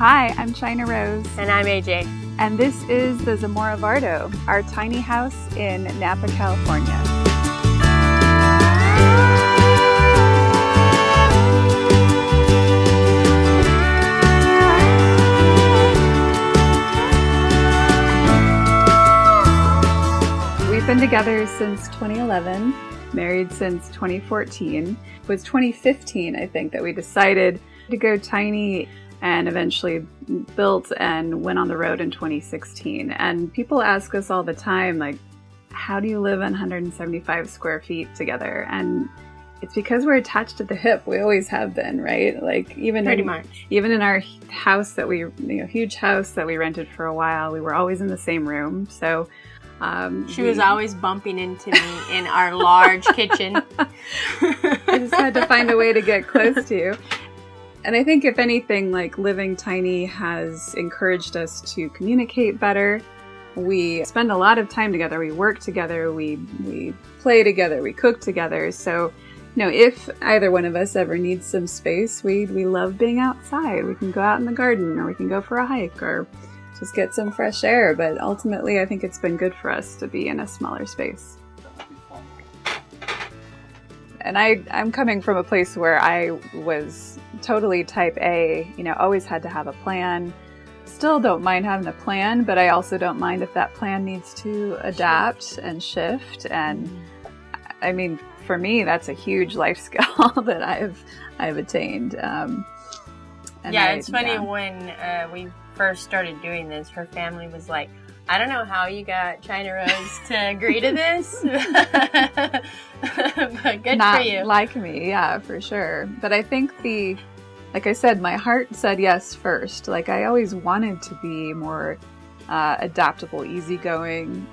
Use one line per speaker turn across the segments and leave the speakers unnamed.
Hi, I'm China Rose.
And I'm AJ.
And this is the Zamora Vardo, our tiny house in Napa, California. We've been together since 2011, married since 2014. It was 2015, I think, that we decided to go tiny and eventually built and went on the road in 2016. And people ask us all the time, like, how do you live in 175 square feet together? And it's because we're attached at the hip. We always have been, right? Like even in our house that we, huge house that we rented for a while, we were always in the same room. So
she was always bumping into me in our large kitchen.
I just had to find a way to get close to you. And I think if anything, like living tiny has encouraged us to communicate better. We spend a lot of time together. We work together. We play together. We cook together. So, if either one of us ever needs some space, we love being outside. We can go out in the garden, or we can go for a hike, or just get some fresh air. But ultimately, I think it's been good for us to be in a smaller space. And I'm coming from a place where I was totally type A, always had to have a plan. Still don't mind having a plan, but I also don't mind if that plan needs to adapt and shift. And I mean, for me, that's a huge life skill that I've attained.
It's funny when we first started doing this, her family was like, I don't know how you got China Rose to agree to this, but good
Not
for you.
Like me, yeah, for sure. But I think like I said, my heart said yes first. Like I always wanted to be more adaptable, easygoing,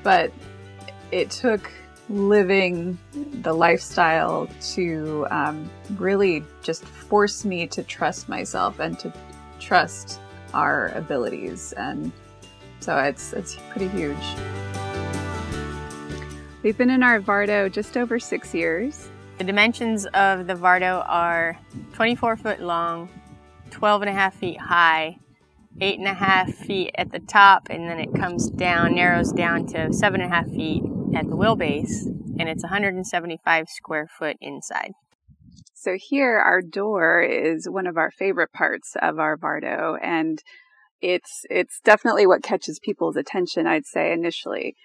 but it took living the lifestyle to really just force me to trust myself and to trust our abilities. And so it's pretty huge. We've been in our Vardo just over 6 years.
The dimensions of the Vardo are 24 foot long, 12.5 feet high, 8.5 feet at the top, and then it comes down, narrows down to 7.5 feet at the wheelbase, and it's 175 square foot inside.
So here, our door is one of our favorite parts of our Vardo, and it's definitely what catches people's attention, I'd say, initially.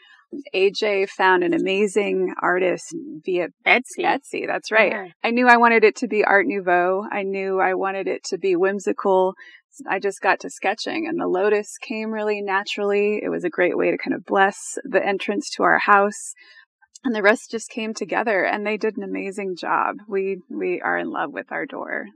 AJ found an amazing artist via Etsy, that's right. Yeah. I knew I wanted it to be Art Nouveau. I knew I wanted it to be whimsical. I just got to sketching, and the lotus came really naturally. It was a great way to kind of bless the entrance to our house. And the rest just came together, and they did an amazing job. We are in love with our door.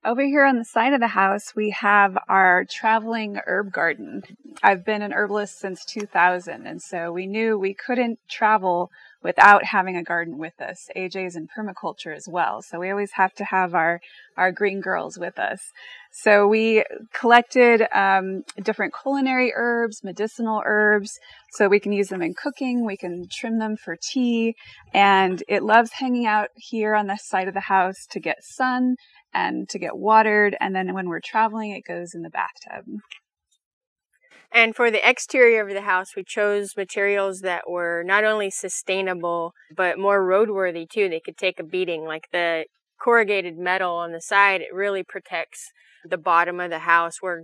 Over here on the side of the house, we have our traveling herb garden. I've been an herbalist since 2000, and so we knew we couldn't travel without having a garden with us. AJ's in permaculture as well, so we always have to have our green girls with us. So we collected different culinary herbs, medicinal herbs, so we can use them in cooking, we can trim them for tea, and it loves hanging out here on this side of the house to get sun and to get watered, and then when we're traveling, it goes in the bathtub.
And for the exterior of the house, we chose materials that were not only sustainable, but more roadworthy too. They could take a beating, like the corrugated metal on the side. It really protects the bottom of the house where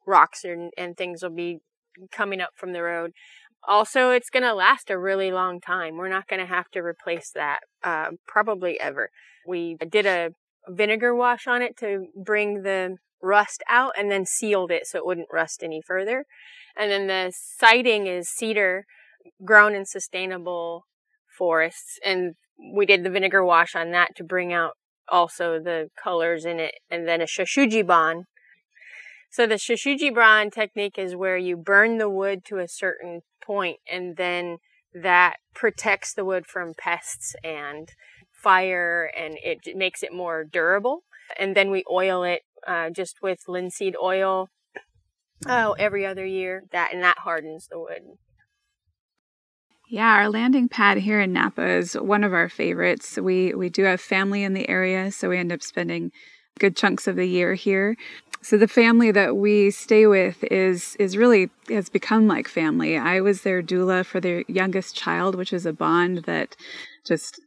rocks and things will be coming up from the road. Also, it's going to last a really long time. We're not going to have to replace that probably ever. We did a vinegar wash on it to bring the rust out, and then sealed it so it wouldn't rust any further. And then the siding is cedar grown in sustainable forests, and we did the vinegar wash on that to bring out also the colors in it, and then a shoshuji bond. So the shoshuji bond technique is where you burn the wood to a certain point, and then that protects the wood from pests and fire, and it makes it more durable. And then we oil it just with linseed oil every other year, and that hardens the wood.
Yeah, our landing pad here in Napa is one of our favorites. We do have family in the area, so we end up spending good chunks of the year here. So the family that we stay with is really has become like family. I was their doula for their youngest child, which is a bond that just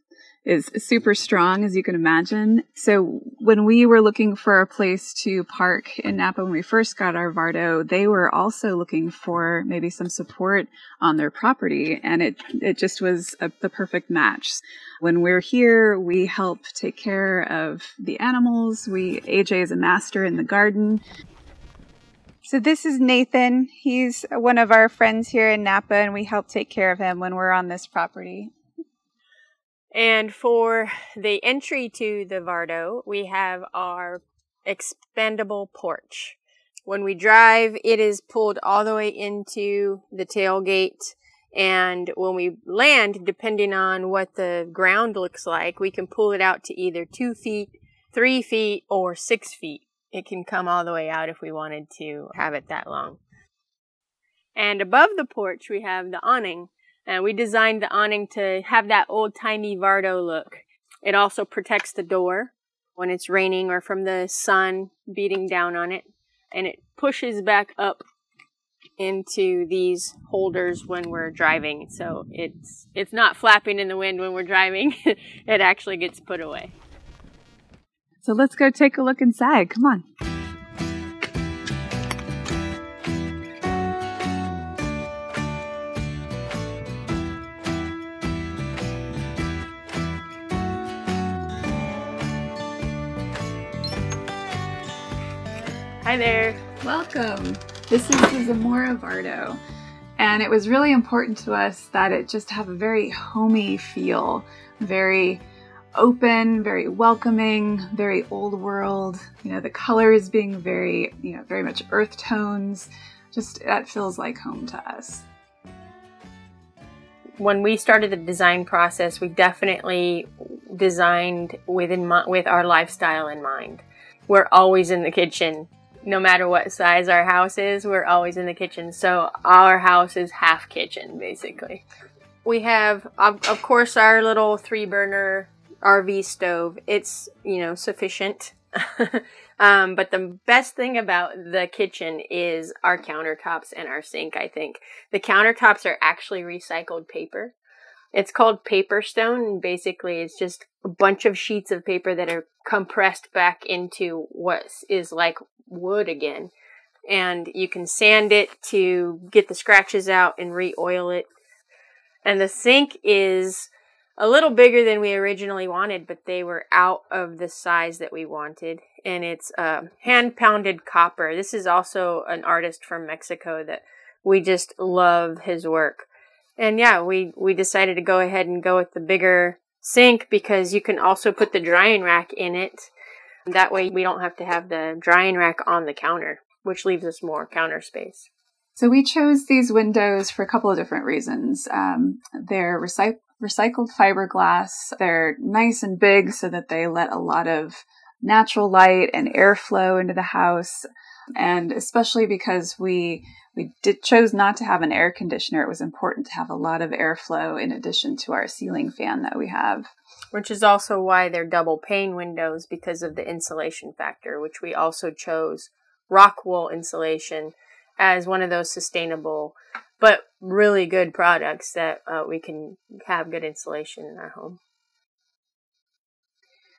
is super strong, as you can imagine. So when we were looking for a place to park in Napa when we first got our Vardo, they were also looking for maybe some support on their property, and it just was the perfect match. When we're here, we help take care of the animals. AJ is a master in the garden. So this is Nathan. He's one of our friends here in Napa, and we help take care of him when we're on this property.
And for the entry to the Vardo, we have our expandable porch. When we drive, it is pulled all the way into the tailgate. And when we land, depending on what the ground looks like, we can pull it out to either 2 feet, 3 feet, or 6 feet. It can come all the way out if we wanted to have it that long. And above the porch, we have the awning. And we designed the awning to have that old-timey Vardo look. It also protects the door when it's raining or from the sun beating down on it. And it pushes back up into these holders when we're driving. So it's not flapping in the wind when we're driving. It actually gets put away.
So let's go take a look inside. Come on.
Hi there.
Welcome. This is the Zamora Vardo, and it was really important to us that it just have a very homey feel, very open, very welcoming, very old world. The colors being very much earth tones. Just that feels like home to us.
When we started the design process, we definitely designed with our lifestyle in mind. We're always in the kitchen. No matter what size our house is, we're always in the kitchen. So our house is half kitchen, basically. We have, of course, our little 3-burner RV stove. It's, sufficient. But the best thing about the kitchen is our countertops and our sink, I think. The countertops are actually recycled paper. It's called paper stone, and basically it's just a bunch of sheets of paper that are compressed back into what is like wood again. And you can sand it to get the scratches out and re-oil it. And the sink is a little bigger than we originally wanted, but they were out of the size that we wanted. And it's hand-pounded copper. This is also an artist from Mexico that we just love his work. And yeah, we decided to go ahead and go with the bigger sink because you can also put the drying rack in it. That way we don't have to have the drying rack on the counter, which leaves us more counter space.
So we chose these windows for a couple of different reasons. They're recycled fiberglass. They're nice and big so that they let a lot of natural light and airflow into the house. And especially because we chose not to have an air conditioner, it was important to have a lot of airflow in addition to our ceiling fan that we have.
Which is also why they're double pane windows, because of the insulation factor, which we also chose rock wool insulation as one of those sustainable but really good products that we can have good insulation in our home.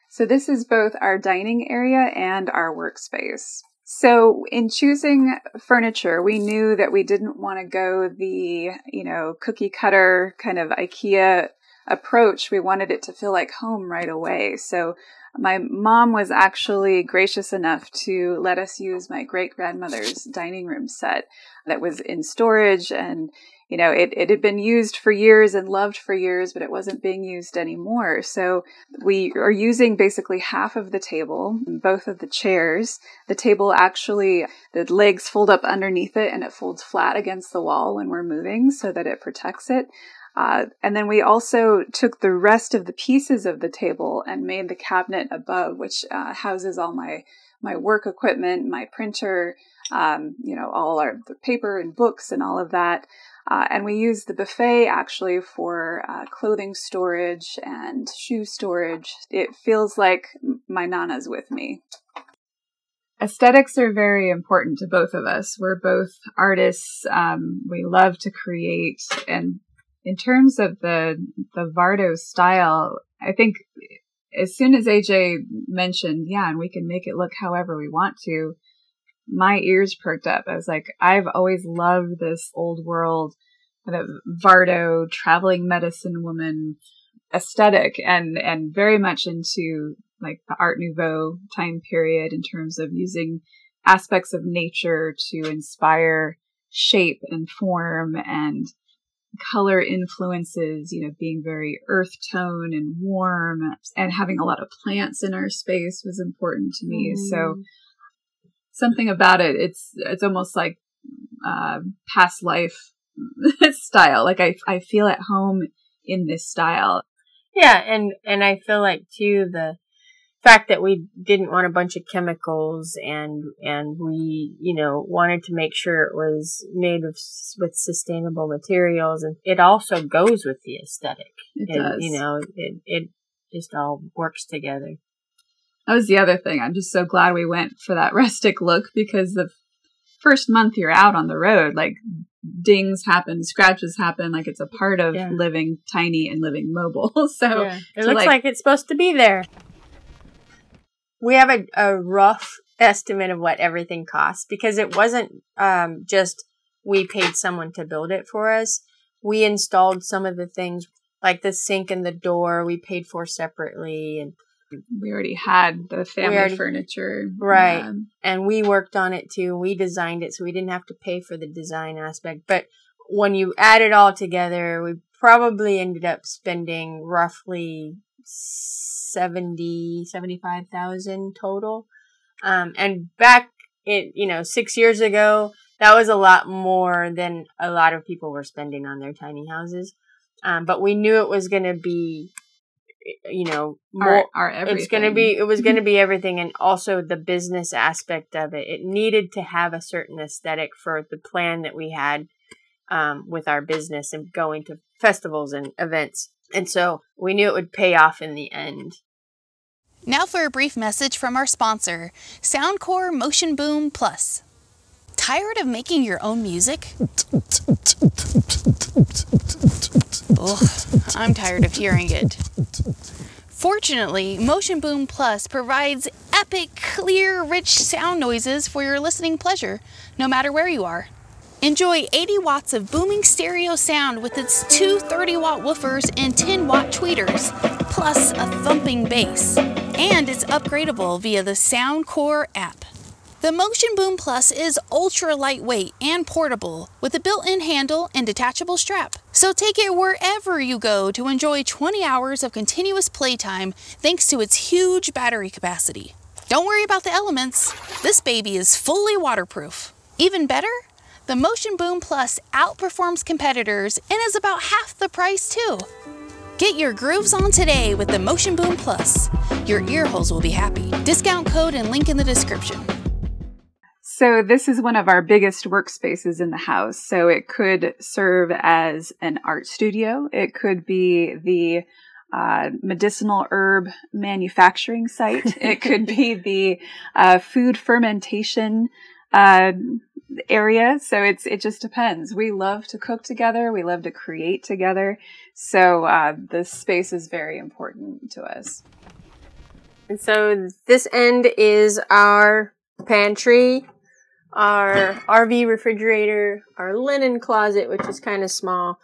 So this is both our dining area and our workspace. So in choosing furniture, we knew that we didn't want to go the, cookie cutter kind of IKEA approach. We wanted it to feel like home right away. So my mom was actually gracious enough to let us use my great-grandmother's dining room set that was in storage, and it had been used for years and loved for years, but it wasn't being used anymore. So we are using basically half of the table, both of the chairs. The table actually, the legs fold up underneath it and it folds flat against the wall when we're moving so that it protects it. And then we also took the rest of the pieces of the table and made the cabinet above, which houses all my work equipment, my printer, all the paper and books and all of that. And we use the buffet actually for clothing storage and shoe storage. It feels like my nanas with me. Aesthetics are very important to both of us. We're both artists. We love to create. And in terms of the Vardo style, I think as soon as AJ mentioned, and we can make it look however we want to, my ears perked up. I was like, I've always loved this old world kind of Vardo traveling medicine woman aesthetic, and very much into like the Art Nouveau time period in terms of using aspects of nature to inspire shape and form and color influences, being very earth tone and warm, and having a lot of plants in our space was important to me. So something about it, it's almost like past life style. Like I feel at home in this style.
Yeah, and I feel like too the fact that we didn't want a bunch of chemicals and we wanted to make sure it was made with sustainable materials, and it also goes with the aesthetic.
It does.
It just all works together.
That was the other thing. I'm just so glad we went for that rustic look, because the first month you're out on the road, like dings happen, scratches happen, like it's a part of living tiny and living mobile. So
it looks like it's supposed to be there. We have a rough estimate of what everything costs, because it wasn't just we paid someone to build it for us. We installed some of the things, like the sink and the door, we paid for separately, and
we already had the family furniture.
Right. Yeah. And we worked on it too. We designed it, so we didn't have to pay for the design aspect. But when you add it all together, we probably ended up spending roughly $75,000 total. And back 6 years ago, that was a lot more than a lot of people were spending on their tiny houses. But we knew it was going to be, more,
our everything.
It was going to be everything. And also the business aspect of it. It needed to have a certain aesthetic for the plan that we had, with our business and going to festivals and events. And so we knew it would pay off in the end.
Now for a brief message from our sponsor, Soundcore Motion Boom Plus. Tired of making your own music? Ugh, I'm tired of hearing it. Fortunately, Motion Boom Plus provides epic, clear, rich sound noises for your listening pleasure, no matter where you are. Enjoy 80 watts of booming stereo sound with its two 30-watt woofers and 10-watt tweeters, plus a thumping bass. And it's upgradable via the Soundcore app. The Motion Boom Plus is ultra lightweight and portable with a built-in handle and detachable strap. So take it wherever you go to enjoy 20 hours of continuous playtime thanks to its huge battery capacity. Don't worry about the elements. This baby is fully waterproof. Even better? The Motion Boom Plus outperforms competitors and is about half the price too. Get your grooves on today with the Motion Boom Plus. Your ear holes will be happy. Discount code and link in the description.
So this is one of our biggest workspaces in the house. So it could serve as an art studio. It could be the medicinal herb manufacturing site. It could be the food fermentation area. So it just depends. We love to cook together. We love to create together. So this space is very important to us.
And so this end is our pantry, our RV refrigerator, our linen closet, which is kind of small.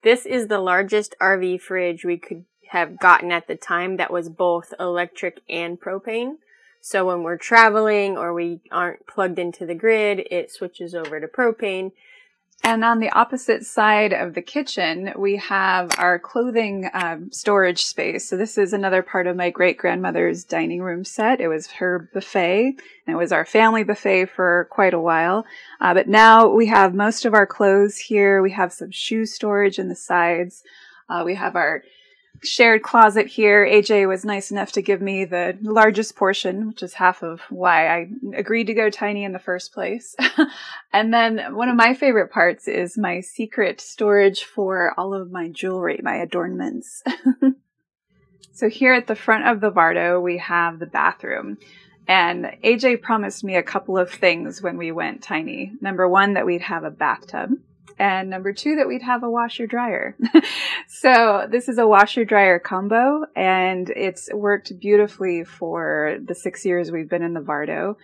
This is the largest RV fridge we could have gotten at the time that was both electric and propane. So when we're traveling or we aren't plugged into the grid, it switches over to propane.
And on the opposite side of the kitchen, we have our clothing storage space. So this is another part of my great-grandmother's dining room set. It was her buffet, and it was our family buffet for quite a while. But now we have most of our clothes here. We have some shoe storage in the sides. We have our shared closet here. AJ was nice enough to give me the largest portion, which is half of why I agreed to go tiny in the first place. And then one of my favorite parts is my secret storage for all of my jewelry, my adornments. So here at the front of the Vardo, we have the bathroom. And AJ promised me a couple of things when we went tiny. Number one, that we'd have a bathtub. And number two, that we'd have a washer dryer. So this is a washer dryer combo, and it's worked beautifully for the 6 years we've been in the Vardo.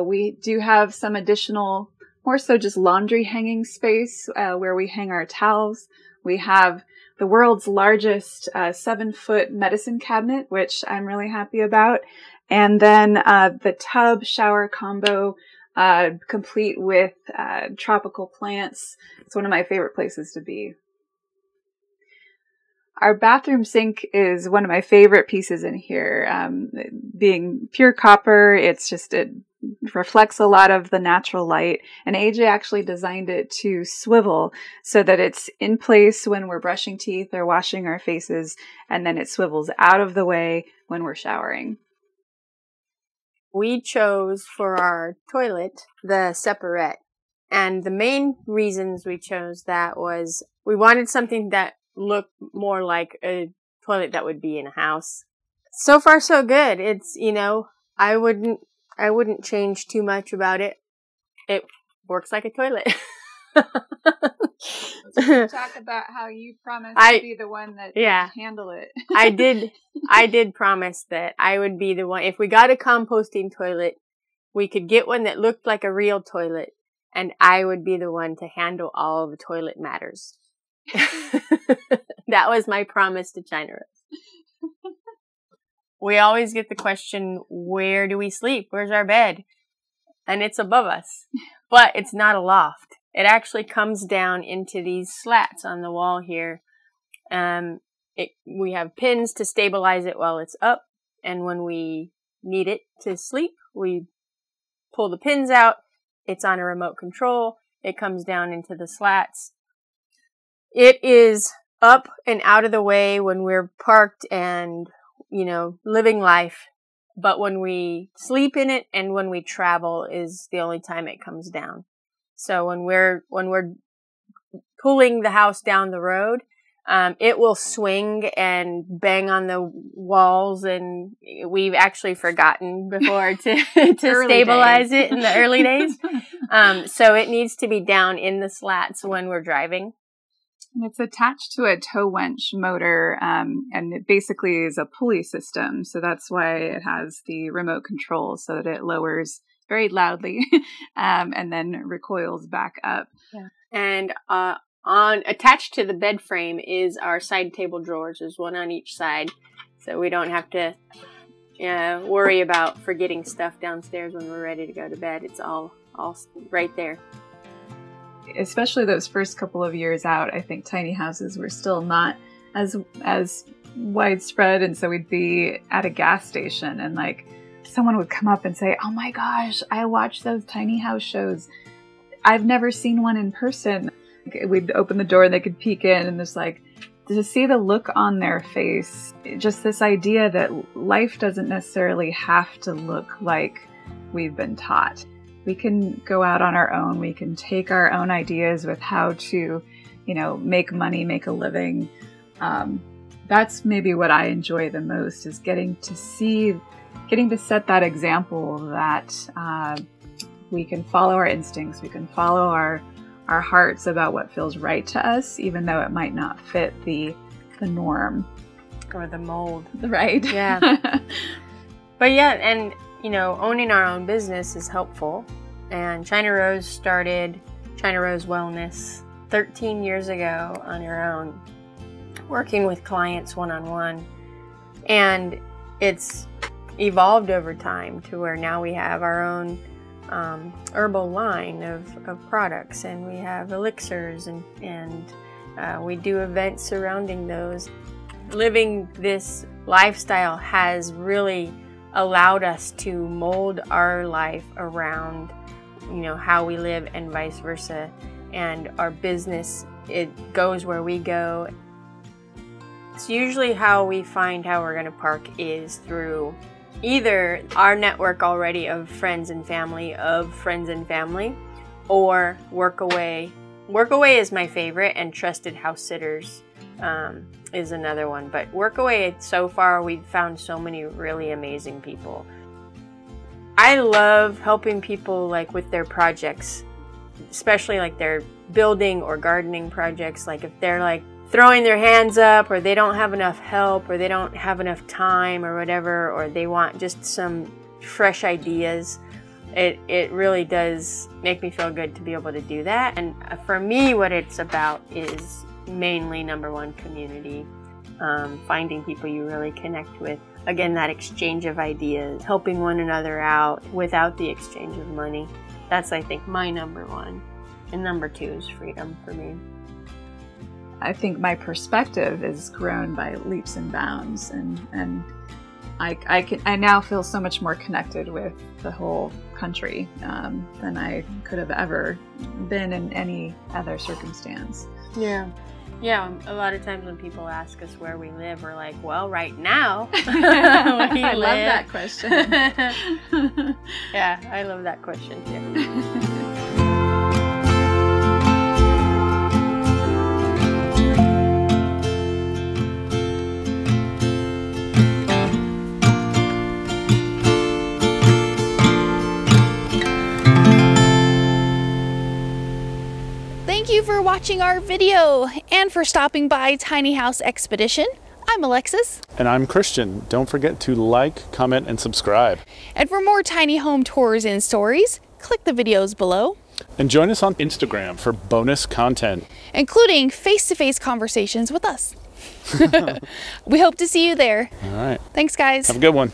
We do have some additional, more so just laundry hanging space where we hang our towels. We have the world's largest 7-foot medicine cabinet, which I'm really happy about. And then the tub shower combo, complete with tropical plants. It's one of my favorite places to be. Our bathroom sink is one of my favorite pieces in here. Being pure copper, it reflects a lot of the natural light. And AJ actually designed it to swivel so that it's in place when we're brushing teeth or washing our faces, and then it swivels out of the way when we're showering.
We chose for our toilet the separate. And the main reasons we chose that was we wanted something that looked more like a toilet that would be in a house. So far, so good. It's, I wouldn't change too much about it. It works like a toilet.
Talk about how you promised to be the one that handle it.
I did promise that I would be the one. If we got a composting toilet, we could get one that looked like a real toilet, and I would be the one to handle all of the toilet matters. That was my promise to China Rose. We always get the question, where do we sleep? Where's our bed? And it's above us, but it's not a loft. It actually comes down into these slats on the wall here. We have pins to stabilize it while it's up, and when we need it to sleep, we pull the pins out. It's on a remote control. It comes down into the slats. It is up and out of the way when we're parked and, living life. But when we sleep in it and when we travel is the only time it comes down. So when we're pulling the house down the road, it will swing and bang on the walls, and we've actually forgotten before to stabilize it in the early days. So it needs to be down in the slats when we're driving.
It's attached to a tow winch motor, and it basically is a pulley system. So that's why it has the remote control, so that it lowers very loudly and then recoils back up.
Yeah. And attached to the bed frame is our side table drawers. There's one on each side, so we don't have to worry about forgetting stuff downstairs when we're ready to go to bed. It's all right there.
Especially those first couple of years out, I think tiny houses were still not as widespread, and so we'd be at a gas station and someone would come up and say, "Oh my gosh, I watched those tiny house shows. I've never seen one in person." We'd open the door and they could peek in, and there's to see the look on their face, just this idea that life doesn't necessarily have to look like we've been taught. We can go out on our own. We can take our own ideas with how to, make money, make a living. That's maybe what I enjoy the most, is getting to set that example that we can follow our instincts. We can follow our hearts about what feels right to us, even though it might not fit the norm.
Or the mold.
Right.
Yeah. But yeah, and owning our own business is helpful. And China Rose started China Rose Wellness 13 years ago on her own, working with clients one-on-one. And it's evolved over time to where now we have our own herbal line of products, and we have elixirs, and we do events surrounding those. Living this lifestyle has really allowed us to mold our life around how we live, and vice versa. And our business, it goes where we go. It's usually how we find how we're going to park is through either our network already of friends and family, or Workaway. Workaway is my favorite, and trusted house sitters is another one. But Workaway, so far, we've found so many really amazing people. I love helping people like with their projects, especially like their building or gardening projects. Like if they're like throwing their hands up, or they don't have enough help, or they don't have enough time or whatever, or they want just some fresh ideas. It really does make me feel good to be able to do that. And for me, what it's about is mainly number one, community. Finding people you really connect with. Again, that exchange of ideas, helping one another out without the exchange of money. That's, I think, my number one. And number two is freedom for me.
I think my perspective is grown by leaps and bounds, and I now feel so much more connected with the whole country than I could have ever been in any other circumstance.
Yeah. Yeah, a lot of times when people ask us where we live, we're like, well, right now, where do you
I
live?
love that question.
Yeah, I love that question too.
Thank you for watching our video and for stopping by Tiny House Expedition. I'm Alexis.
And I'm Christian. Don't forget to like, comment, and subscribe.
And for more tiny home tours and stories, click the videos below.
And join us on Instagram for bonus content,
including face-to-face conversations with us. We hope to see you there.
All right.
Thanks, guys.
Have a good one.